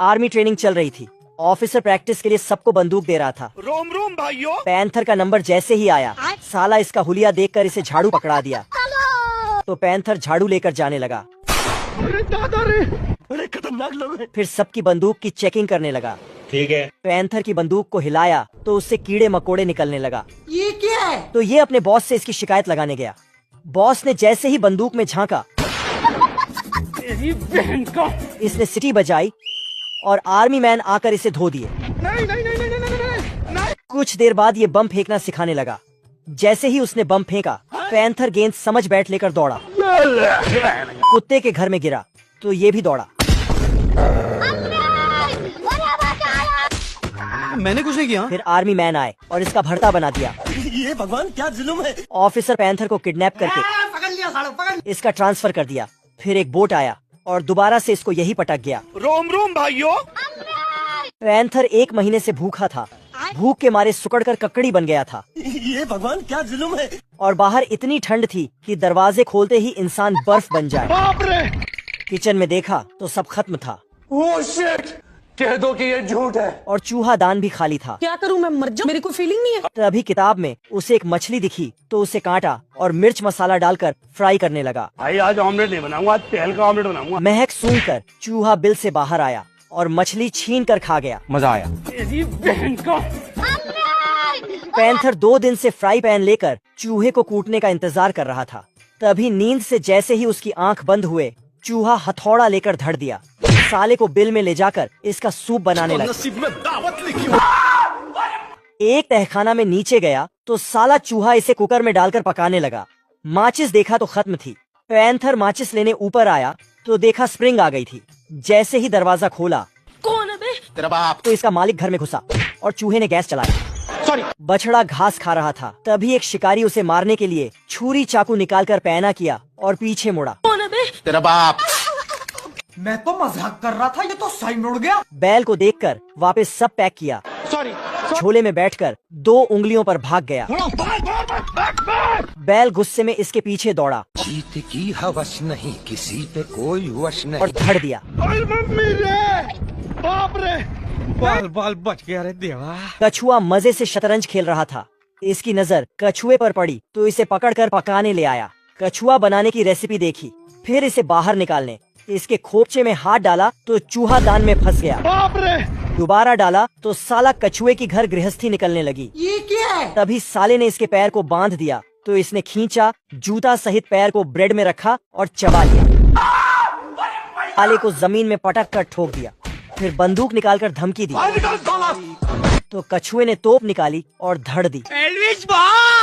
Army training चल रही थी। ऑफिसर प्रैक्टिस के लिए सबको बंदूक दे रहा था। रोम रोम भाइयों। पैंथर का नंबर जैसे ही आया, साला इसका हुलिया देखकर इसे झाड़ू पकड़ा दिया। तो पैंथर झाड़ू लेकर जाने लगा। अरे दादा रे, अरे खतरनाक लोग हैं। फिर सबकी बंदूक की चेकिंग करने लगा। ठीक है। पैंथर की बंदूक को हिलाया तो उससे कीड़े मकोड़े निकलने लगा। ये क्या है? तो ये अपने बॉस से इसकी शिकायत लगाने गया। बॉस ने जैसे ही बंदूक में झांका, तेरी बहन का। इसने सिटी बजाई और आर्मी मैन आकर इसे धो दिए। नहीं नहीं नहीं नहीं नहीं नहीं नहीं। कुछ देर बाद ये बम फेंकना सिखाने लगा। जैसे ही उसने बम फेंका, पैंथर गेंद समझ बैठ लेकर दौड़ा। कुत्ते के घर में गिरा तो ये भी दौड़ा। मैंने कुछ नहीं किया। फिर आर्मी मैन आए और इसका भरता बना दिया। ये भगवान क्या जुल्म है। ऑफिसर पैंथर को किडनैप करके पकड़ लिया सालो, पकड़। इसका ट्रांसफर कर दिया। फिर एक बोट आया और दोबारा से इसको यही पटक गया। रोम रोम भाइयों। पैंथर 1 महीने से भूखा था। भूख के मारे सुकड़कर ककड़ी बन गया था। ये भगवान क्या जुल्म है। और बाहर इतनी ठंड थी कि दरवाजे खोलते ही इंसान बर्फ बन जाए। बाप रे। किचन में देखा तो सब खत्म था। ओह शिट, कह दो कि ये झूठ है। और चूहा दान भी खाली था। क्या करूं मैं, मर जाऊं, मेरी कोई फीलिंग नहीं है। तभी किताब में उसे एक मछली दिखी तो उसे काटा और मिर्च मसाला डालकर फ्राई करने लगा। भाई आज ऑमलेट नहीं बनाऊंगा, आज तेल का ऑमलेट बनाऊंगा। महक सूंघकर चूहा बिल से बाहर आया और मछली छीन कर खा गया। मजा आया। तेरी बहन का। पैंथर 2 दिन से फ्राई पैन लेकर चूहे को कूटने का इंतजार कर रहा था। तभी नींद से जैसे ही उसकी आंख बंद हुए, चूहा हथौड़ा लेकर धड़ दिया। साले को बिल में ले जाकर इसका सूप बनाने लगा। नसीब में दावत लिखी हो। एक तहखाना में नीचे गया तो साला चूहा इसे कुकर में डालकर पकाने लगा। माचिस देखा तो खत्म थी। पैंथर माचिस लेने ऊपर आया तो देखा स्प्रिंग आ गई थी। जैसे ही दरवाजा खोला, कौन है बे? तेरा बाप। तो इसका मालिक घर में घुसा और चूहे ने गैस चलाया। सॉरी। बछड़ा घास खा रहा था। तभी एक शिकारी उसे मारने के लिए छुरी चाकू निकालकर पैना किया और पीछे मुड़ा। कौन है बे? तेरा बाप। मैं तो मजाक कर रहा था, ये तो सही में उड़ गया। बैल को देखकर वापस सब पैक किया। सॉरी। झोले में बैठकर 2 उंगलियों पर भाग गया। बैल गुस्से में इसके पीछे दौड़ा जीत की हवस नहीं, किसी पे कोई वश नहीं। और धड़ दिया। मम्मी रे, बाप रे। बाल बाल बच गया रे देवा। कछुआ मजे से शतरंज खेल रहा था। इसकी नजर कछुए पर पड़ी तो इसे पकड़कर पकाने ले आया। कछुआ बनाने की रेसिपी देखी, फिर इसे बाहर निकालने इसके खोपचे में हाथ डाला तो चूहा दान में फंस गया। बाप रे। दोबारा डाला तो साला कछुए की घर गृहस्थी निकलने लगी। ये क्या है? तभी साले ने इसके पैर को बांध दिया तो इसने खींचा, जूता सहित पैर को ब्रेड में रखा और चबा लिया। साले को जमीन में पटक कर ठोक दिया। फिर बंदूक निकालकर धमकी दी तो कछुए ने तोप निकाली और धड़ दी। एल्विस भाई।